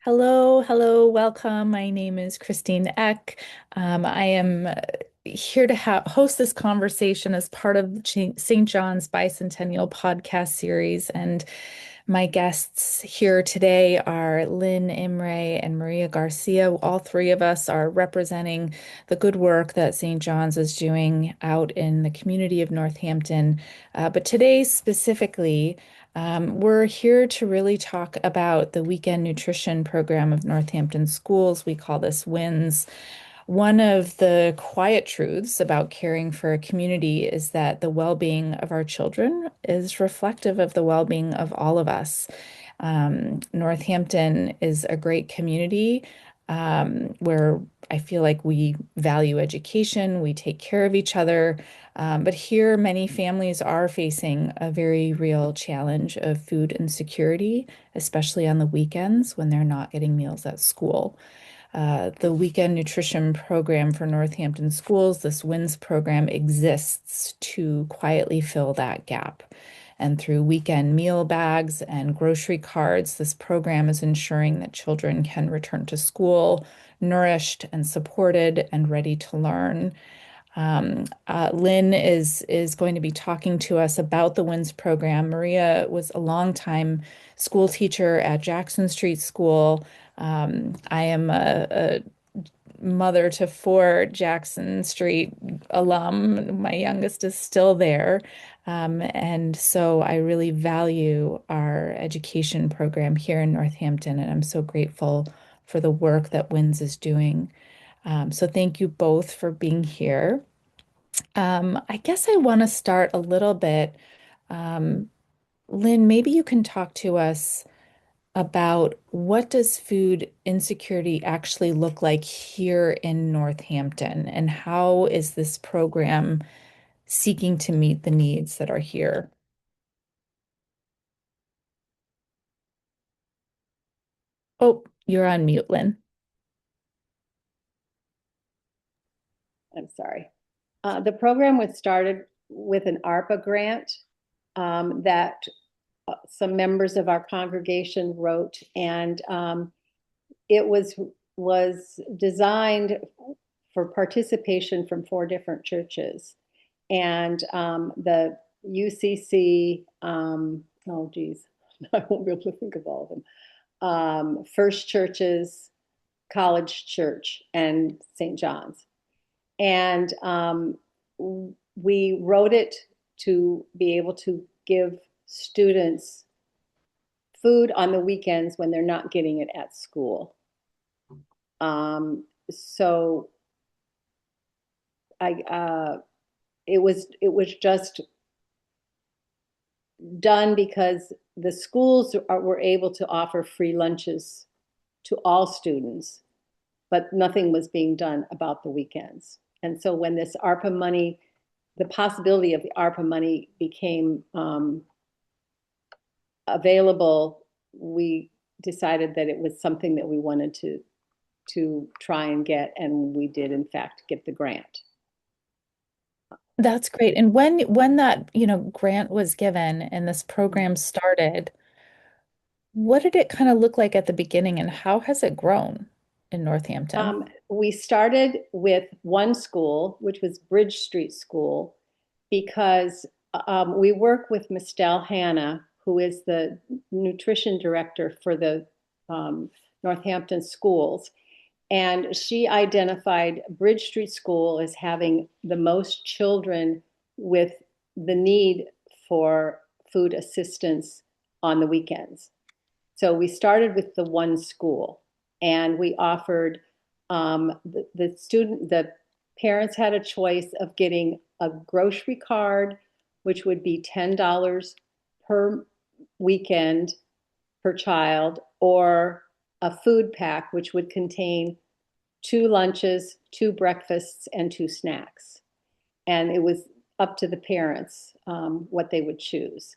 Hello, welcome. My name is Christine Eck. I am here to host this conversation as part of St. John's Bicentennial podcast series. And my guests here today are Lynne Imre and Maria Garcia. All three of us are representing the good work that St. John's is doing out in the community of Northampton. But today specifically, we're here to really talk about the weekend nutrition program of Northampton schools. We call this WINS. One of the quiet truths about caring for a community is that the well-being of our children is reflective of the well-being of all of us. Northampton is a great community where I feel like we value education, we take care of each other. But here, many families are facing a very real challenge of food insecurity, especially on the weekends when they're not getting meals at school. The weekend nutrition program for Northampton schools, this WINS program, exists to quietly fill that gap. And through weekend meal bags and grocery cards, this program is ensuring that children can return to school nourished and supported and ready to learn. Lynne is going to be talking to us about the WINS program. Maria was a longtime school teacher at Jackson Street School. I am a mother to four Jackson Street alum. My youngest is still there. And so I really value our education program here in Northampton, and I'm so grateful for the work that WINS is doing. So thank you both for being here. I guess I want to start a little bit. Um, Lynn, maybe you can talk to us about what does food insecurity actually look like here in Northampton, and how is this program seeking to meet the needs that are here? Oh, you're on mute, Lynn. I'm sorry. The program was started with an ARPA grant that some members of our congregation wrote, and it was designed for participation from four different churches, and the UCC. Oh, geez, I won't be able to think of all of them. First Churches, College Church, and St. John's. And we wrote it to be able to give students food on the weekends when they're not getting it at school. So it was just done because the schools were able to offer free lunches to all students, but nothing was being done about the weekends. And so when this ARPA money, the possibility of the ARPA money became available, we decided that it was something that we wanted to try and get, and we did in fact get the grant. That's great. And when that, grant was given and this program started, what did it kind of look like at the beginning and how has it grown in Northampton? We started with one school, which was Bridge Street School, because we work with Mistel Hanna, who is the nutrition director for the Northampton schools. And she identified Bridge Street School as having the most children with the need for food assistance on the weekends. So we started with the one school, and we offered the parents had a choice of getting a grocery card, which would be $10 per weekend per child, or a food pack, which would contain two lunches, two breakfasts, and two snacks. And it was up to the parents what they would choose.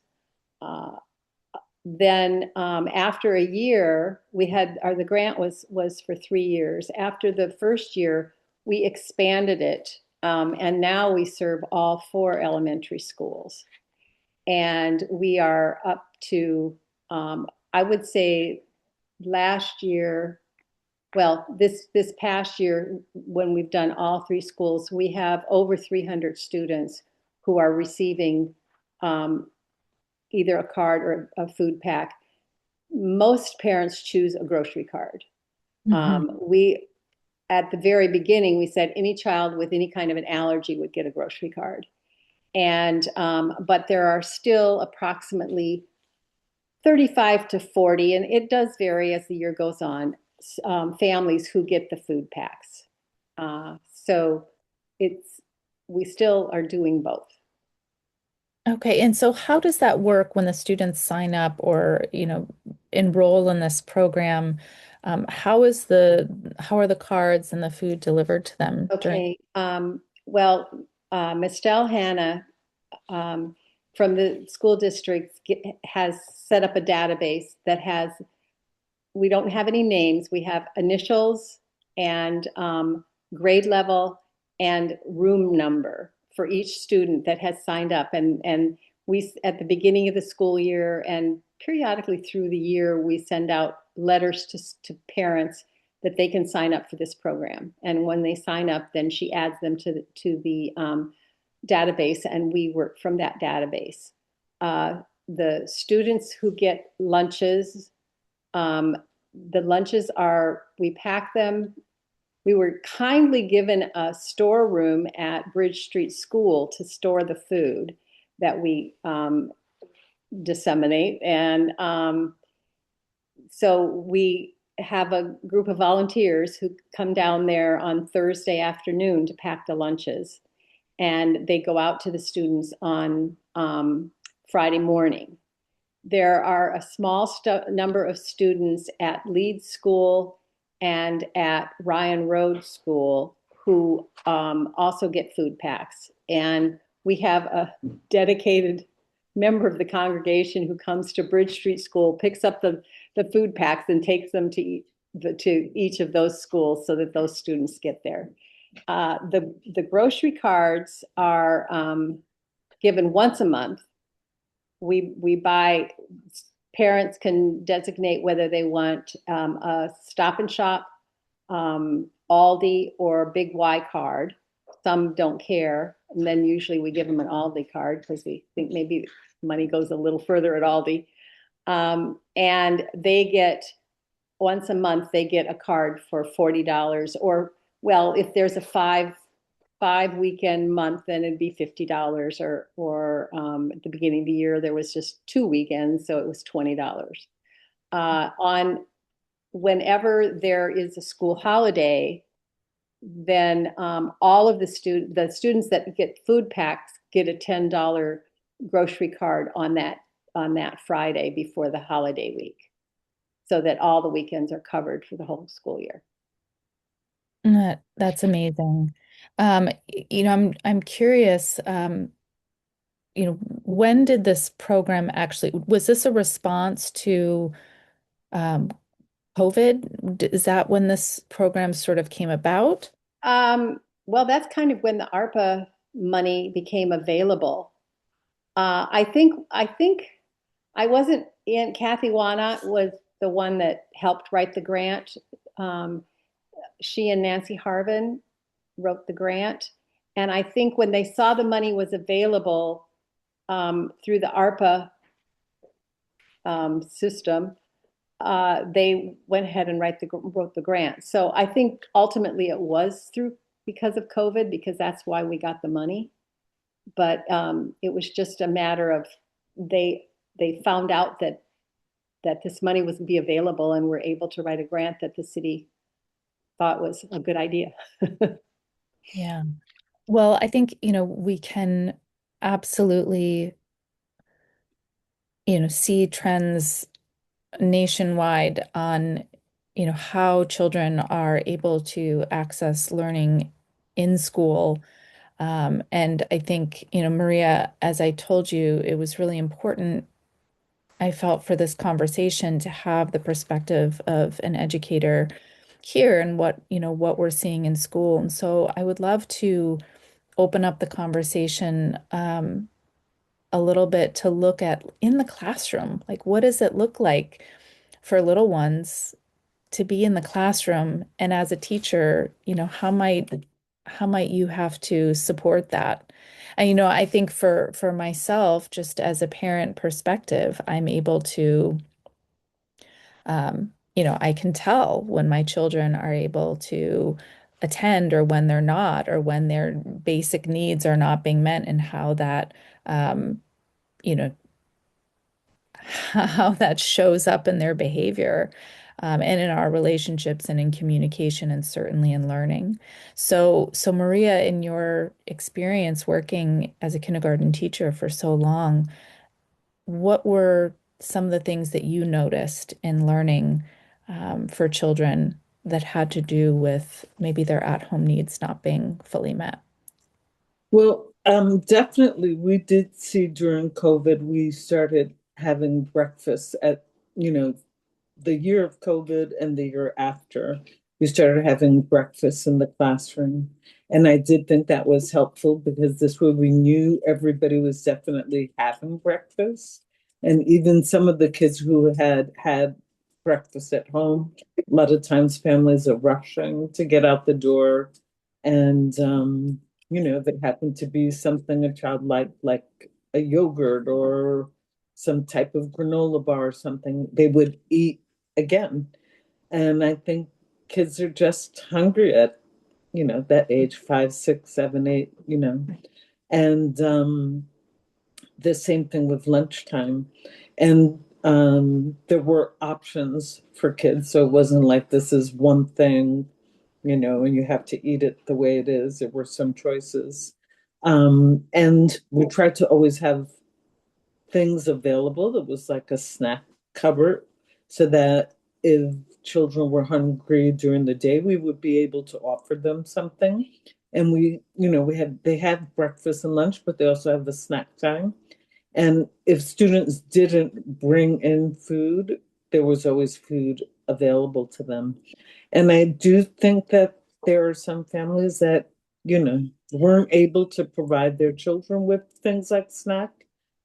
Then after a year, the grant was for 3 years. After the first year, we expanded it, and now we serve all four elementary schools. And we are up to, I would say, last year, well, this past year, when we've done all three schools, we have over 300 students who are receiving um, either a card or a food pack. Most parents choose a grocery card. Hmm. We at the very beginning we said any child with any kind of an allergy would get a grocery card, and but there are still approximately 35 to 40, and it does vary as the year goes on, families who get the food packs. So it's, we still are doing both. Okay, and so how does that work when the students sign up or, enroll in this program? How are the cards and the food delivered to them during? Okay. Well, Estelle Hanna from the school district has set up a database that has, we don't have any names. We have initials and grade level and room number for each student that has signed up. And we, at the beginning of the school year and periodically through the year, we send out letters to parents that they can sign up for this program. And when they sign up, then she adds them to the database, and we work from that database. The students who get lunches, um, the lunches are, we pack them. We were kindly given a storeroom at Bridge Street School to store the food that we disseminate. And so we have a group of volunteers who come down there on Thursday afternoon to pack the lunches. And they go out to the students on Friday morning. There are a small number of students at Leeds School and at Ryan Road School who also get food packs. And we have a dedicated member of the congregation who comes to Bridge Street School, picks up the food packs and takes them to each of those schools so that those students get there. The grocery cards are given once a month. We buy, parents can designate whether they want a Stop and Shop, Aldi, or Big Y card. Some don't care, and then usually we give them an Aldi card because we think maybe money goes a little further at Aldi. And they get, once a month, they get a card for $40, or, well, if there's a five weekend month, then it'd be $50, or at the beginning of the year there was just 2 weekends, so it was $20. On whenever there is a school holiday, then all of the students that get food packs get a $10 grocery card on that Friday before the holiday week, so that all the weekends are covered for the whole school year. That's amazing. I'm curious, when did this program actually, was this a response to um, COVID? Is that when this program sort of came about? Well, that's kind of when the ARPA money became available. I think I wasn't in. Kathy Wanat was the one that helped write the grant. Um, she and Nancy Harvin wrote the grant, and I think when they saw the money was available through the ARPA system, they went ahead and wrote the grant. So I think ultimately it was through, because of COVID, because that's why we got the money. But it was just a matter of, they found out that this money was be available and were able to write a grant that the city thought was a good idea. Yeah. Well, I think, we can absolutely, see trends nationwide on, how children are able to access learning in school. And I think, Maria, as I told you, it was really important, I felt, for this conversation to have the perspective of an educator here and what we're seeing in school. And so I would love to open up the conversation a little bit to look at in the classroom, like what does it look like for little ones to be in the classroom, and as a teacher, how might you have to support that? And I think for myself, just as a parent perspective, I'm able to I can tell when my children are able to attend or when they're not, or when their basic needs are not being met, and um, you know, how that shows up in their behavior, and in our relationships and in communication and certainly in learning. So Maria, in your experience working as a kindergarten teacher for so long, what were some of the things that you noticed in learning for children that had to do with maybe their at-home needs not being fully met? Well, definitely, we did see during COVID, we started having breakfast at, you know, the year of COVID and the year after, we started having breakfast in the classroom. And I did think that was helpful because this way we knew everybody was definitely having breakfast. And even some of the kids who had had breakfast at home, a lot of times families are rushing to get out the door. And, there happened to be something a child like a yogurt or some type of granola bar or something, they would eat again. And I think kids are just hungry at, that age, 5, 6, 7, 8. And the same thing with lunchtime. And there were options for kids. So it wasn't like this is one thing, and you have to eat it the way it is. There were some choices. And we tried to always have things available that was like a snack cupboard so that if children were hungry during the day, we would be able to offer them something. And they had breakfast and lunch, but they also have the snack time. And if students didn't bring in food, there was always food available to them. And I do think that there are some families that, weren't able to provide their children with things like snack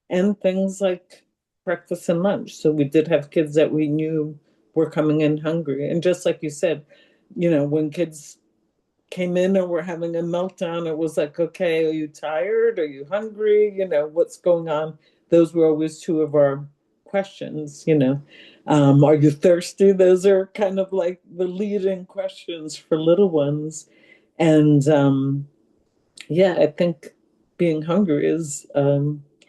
and things like breakfast and lunch. So we did have kids that we knew were coming in hungry. And just like you said, when kids came in and were having a meltdown, it was like, okay, are you tired? Are you hungry? What's going on? Those were always two of our questions. Are you thirsty? Those are kind of like the leading questions for little ones. And yeah, I think being hungry is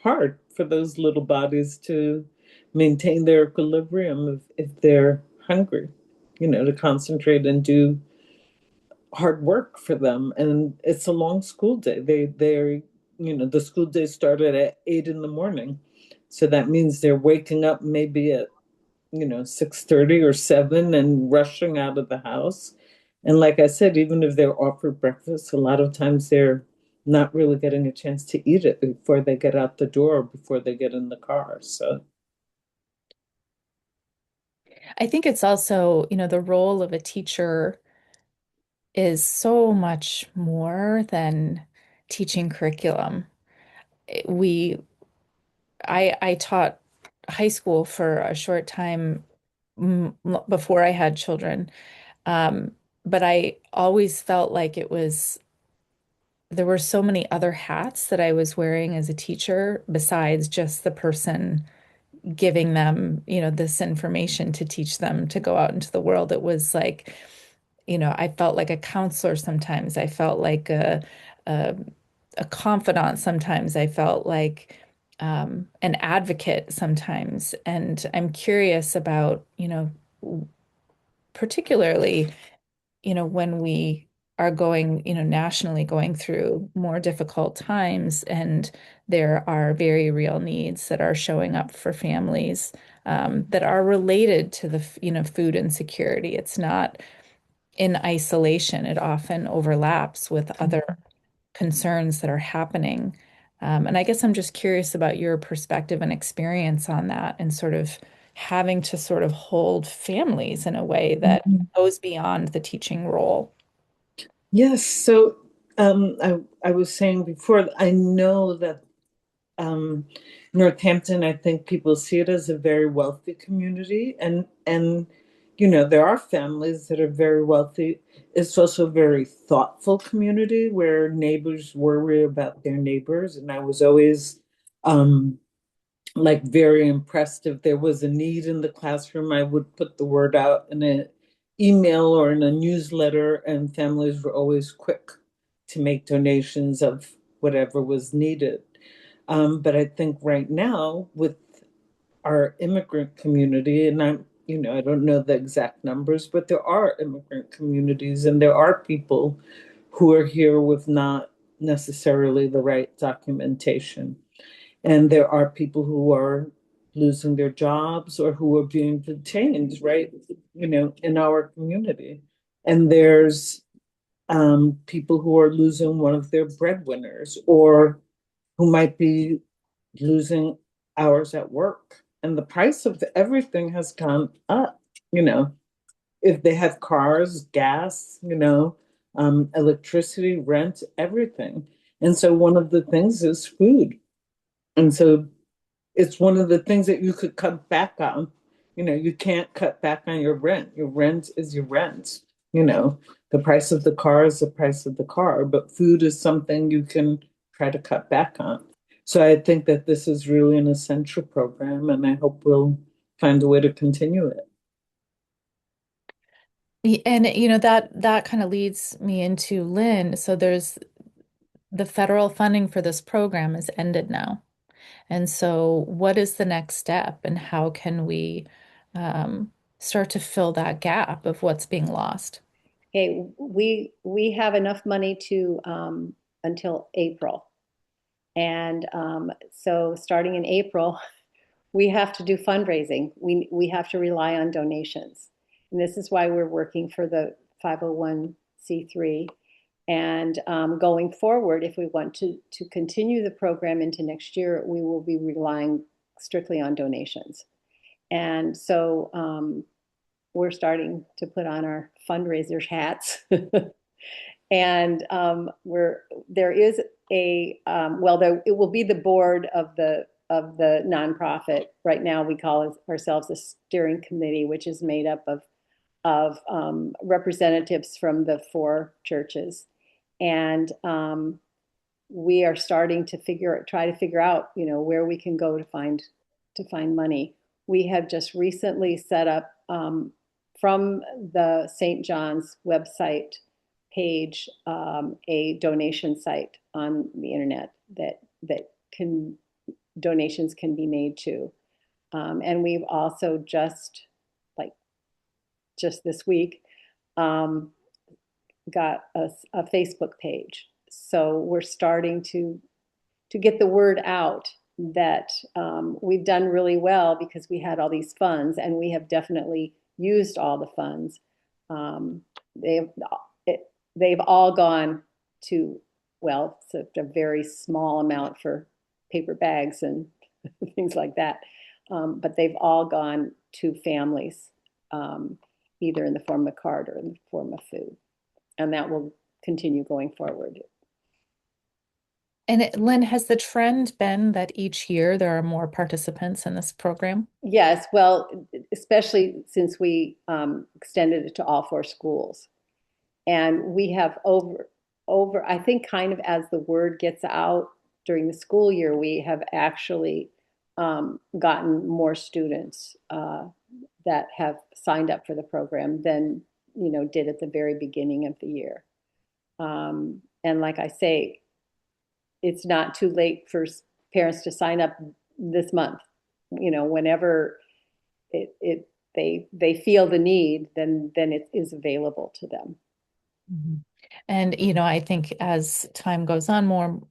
hard for those little bodies to maintain their equilibrium if they're hungry, to concentrate and do hard work for them. And it's a long school day. The school day started at 8 in the morning. So that means they're waking up maybe at 6:30 or 7 and rushing out of the house. And like I said, even if they're offered breakfast, a lot of times they're not really getting a chance to eat it before they get out the door or before they get in the car. So I think it's also, the role of a teacher is so much more than teaching curriculum. We, I taught high school for a short time before I had children. Um, but I always felt like there were so many other hats that I was wearing as a teacher besides just the person giving them, this information to teach them to go out into the world. It was like, I felt like a counselor sometimes. I felt like a, a confidant sometimes. I felt like an advocate sometimes. And I'm curious about, particularly, when we are going, nationally going through more difficult times, and there are very real needs that are showing up for families that are related to the, food insecurity. It's not in isolation. It often overlaps with other concerns that are happening. And I guess I'm just curious about your perspective and experience on that, and sort of having to sort of hold families in a way that goes beyond the teaching role. yes, so I was saying before, I know that um, Northampton, I think people see it as a very wealthy community, and there are families that are very wealthy. It's also a very thoughtful community where neighbors worry about their neighbors, and I was always um like very impressed if there was a need in the classroom. I would put the word out in an email or in a newsletter, and families were always quick to make donations of whatever was needed. But I think right now with our immigrant community, and I don't know the exact numbers, but there are immigrant communities and there are people who are here with not necessarily the right documentation. And there are people who are losing their jobs or who are being detained, right? In our community. And there's people who are losing one of their breadwinners or who might be losing hours at work. And the price of everything has gone up, you know. If they have cars, gas, electricity, rent, everything. And so one of the things is food. And so it's one of the things that you could cut back on. You can't cut back on your rent. Your rent is your rent. You know, the price of the car is the price of the car, but food is something you can try to cut back on. So I think that this is really an essential program, and I hope we'll find a way to continue it. And that kind of leads me into Lynn. So there's the federal funding for this program is ended now. And so what is the next step and how can we start to fill that gap of what's being lost? Okay, we have enough money to until April. And so starting in April, we have to do fundraising. We have to rely on donations. And this is why we're working for the 501c3. And going forward, if we want to continue the program into next year, we will be relying strictly on donations. And so we're starting to put on our fundraiser hats. And there is it will be the board of the nonprofit. Right now, we call ourselves a steering committee, which is made up of representatives from the four churches, and we are starting to try to figure out, where we can go to find money. We have just recently set up from the St. John's website page a donation site on the internet that can donations can be made to, and we've also just this week got a Facebook page. So we're starting to get the word out that we've done really well because we had all these funds, and we have definitely used all the funds. They've they've all gone to, well, it's a very small amount for paper bags and things like that, but they've all gone to families, either in the form of card or in the form of food, and that will continue going forward. And Lynn, has the trend been that each year there are more participants in this program? Yes, well, especially since we extended it to all four schools. And we have I think kind of as the word gets out during the school year, we have actually gotten more students that have signed up for the program than, did at the very beginning of the year. And like I say, it's not too late for parents to sign up this month. Whenever they feel the need, then it is available to them. Mhm. And I think as time goes on,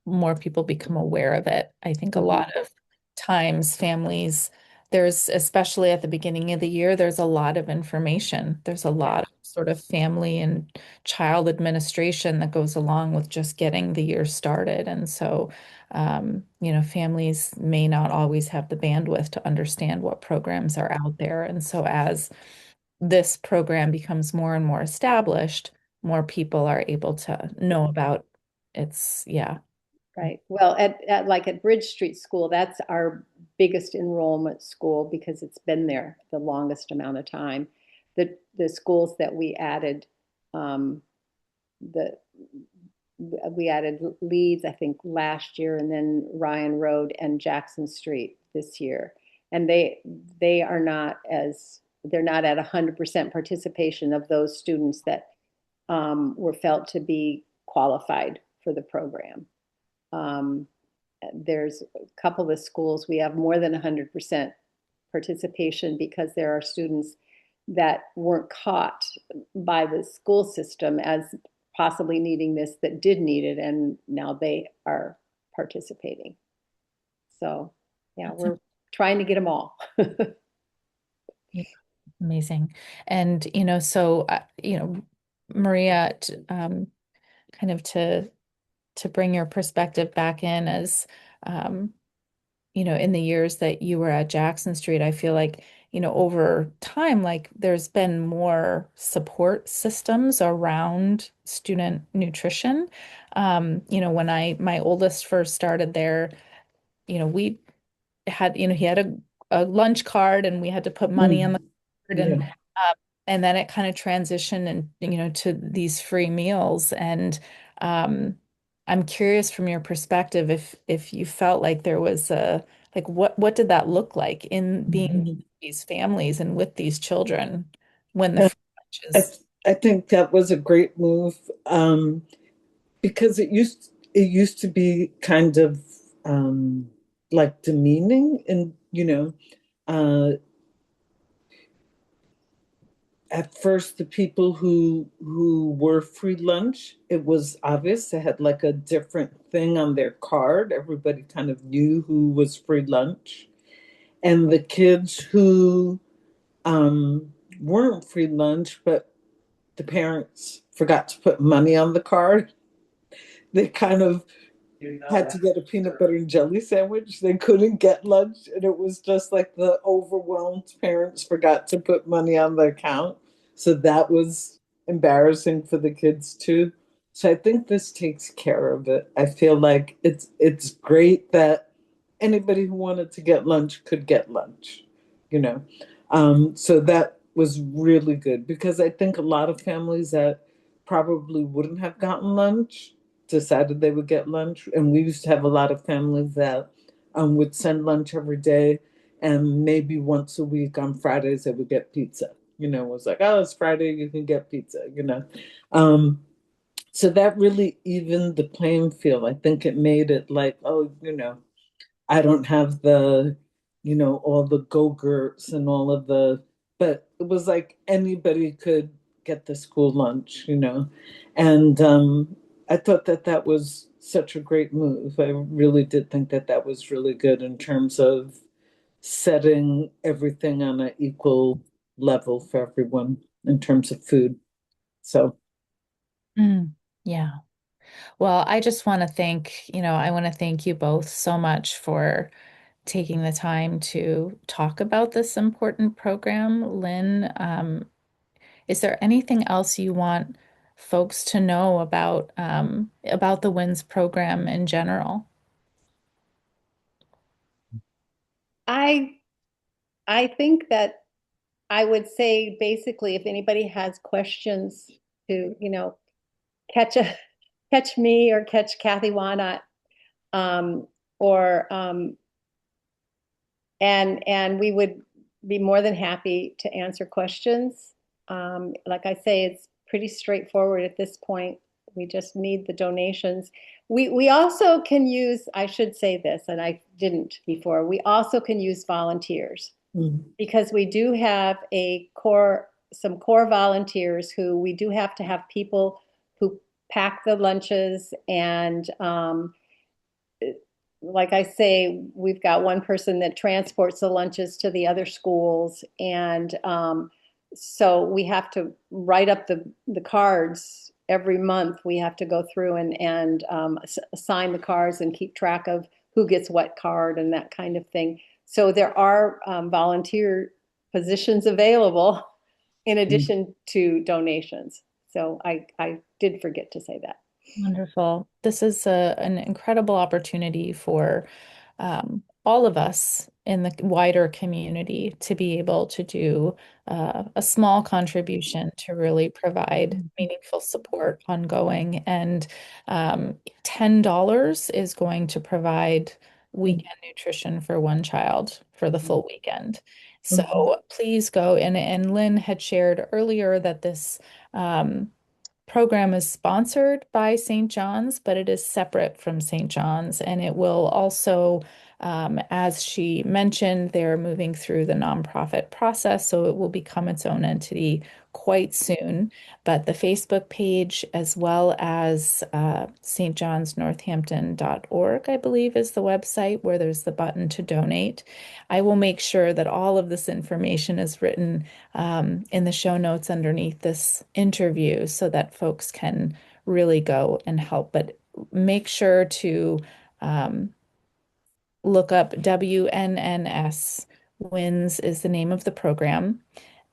more people become aware of it. I think a lot of times families, there's especially at the beginning of the year, there's a lot of information. There's a lot of sort of family and child administration that goes along with just getting the year started. And so, families may not always have the bandwidth to understand what programs are out there. And so as this program becomes more and more established, more people are able to know about its, yeah. Right. Well, at Bridge Street School, that's our biggest enrollment school because it's been there the longest amount of time. The schools that we added, um, the we added Leeds, I think, last year, and then Ryan Road and Jackson Street this year. And they are not as they're not at 100% participation of those students that were felt to be qualified for the program. Um, there's a couple of schools we have more than 100% participation because there are students that weren't caught by the school system as possibly needing this that did need it, and now they are participating. So, yeah, That's we're trying to get them all. amazing. And, Maria, kind of to bring your perspective back in as, um, in the years that you were at Jackson Street, I feel like, over time, like there's been more support systems around student nutrition. When my oldest first started there, we had, he had a lunch card and we had to put money on the Mm, card yeah. and then it kind of transitioned and, to these free meals. And um, I'm curious from your perspective if you felt like there was like what did that look like in being Mhm. these families and with these children when the And free I, lunches? I think that was a great move, because it used to be kind of, like demeaning, and uh, at first the people who were free lunch, it was obvious they had like a different thing on their card. Everybody kind of knew who was free lunch, and the kids who um, weren't free lunch, but the parents forgot to put money on the card, they kind of had to get a peanut butter and jelly sandwich. They couldn't get lunch, and it was just like the overwhelmed parents forgot to put money on the account. So that was embarrassing for the kids too. So I think this takes care of it. I feel like it's great that anybody who wanted to get lunch could get lunch, you know. So that was really good because I think a lot of families that probably wouldn't have gotten lunch decided they would get lunch. And we used to have a lot of families that would send lunch every day, and maybe once a week on Fridays they would get pizza. It was like, oh, it's Friday, you can get pizza. Um, so that really evened the playing field. I think it made it like, oh, I don't have all the go-gurts and all of but it was like anybody could get the school lunch. And I thought that that was such a great move. I really did think that that was really good in terms of setting everything on an equal level for everyone in terms of food. So, Mm, yeah. Well, I want to thank you both so much for taking the time to talk about this important program. Lynn, is there anything else you want folks to know about the WINS program in general? I I think that I would say basically if anybody has questions to, catch a catch me or catch Kathy Wanat, um, or and we would be more than happy to answer questions. Like I say, it's pretty straightforward at this point. We just need the donations. We also can use, I should say this, and I didn't before, we also can use volunteers mm, because we do have some core volunteers who we do have to have people who pack the lunches and like I say, we've got one person that transports the lunches to the other schools, and so we have to write up the cards every month. We have to go through and assign the cards and keep track of who gets what card and that kind of thing. So there are volunteer positions available in mm. addition to donations. So I did forget to say that. Wonderful. This is an incredible opportunity for all of us in the wider community to be able to do a small contribution to really provide meaningful support ongoing. And $10 is going to provide weekend nutrition for one child for the full weekend. Mhm. So please go. And Lynn had shared earlier that this program is sponsored by St. John's, but it is separate from St. John's. And it will also, as she mentioned, they're moving through the nonprofit process, so it will become its own entity quite soon. But the Facebook page, as well as stjohnsnorthampton.org, I believe is the website where there's the button to donate. I will make sure that all of this information is written in the show notes underneath this interview so that folks can really go and help. But make sure to um, look up WNNS. WINS is the name of the program,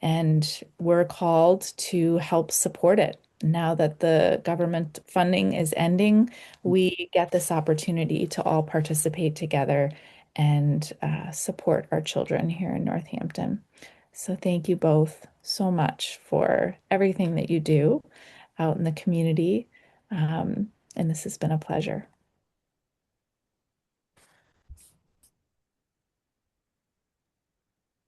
and we're called to help support it. Now that the government funding is ending, we get this opportunity to all participate together and support our children here in Northampton. So thank you both so much for everything that you do out in the community. And this has been a pleasure.